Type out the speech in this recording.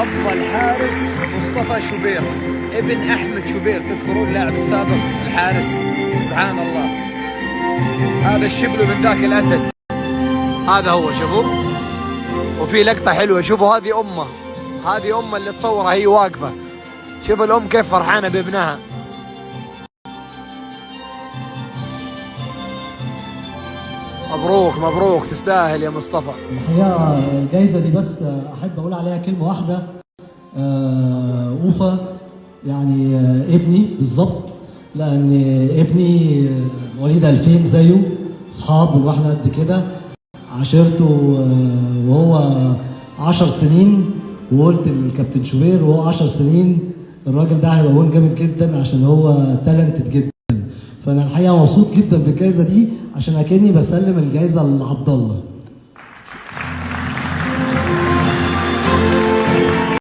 أفضل حارس مصطفى شوبير ابن أحمد شوبير، تذكرون اللاعب السابق الحارس؟ سبحان الله، هذا الشبل من ذاك الأسد، هذا هو. شوفوا، وفي لقطة حلوة، شوفوا هذه أمه، هذه أمه اللي تصورها هي واقفة، شوفوا الأم كيف فرحانة بابنها. مبروك مبروك، تستاهل يا مصطفى. الحقيقة الجايزة دي بس أحب أقول عليها كلمة واحدة، أوفا يعني ابني بالظبط، لأن ابني مواليد 2000 زيه، أصحاب واحنا قد كده، عاشرته وهو 10 سنين، وقلت للكابتن شوبير وهو 10 سنين الراجل ده هيبقى جون جامد جدا عشان هو تالنتد جدا. فأنا الحقيقة مبسوط جدا بالجايزة دي، عشان أكني بسلم الجايزة لعبد الله.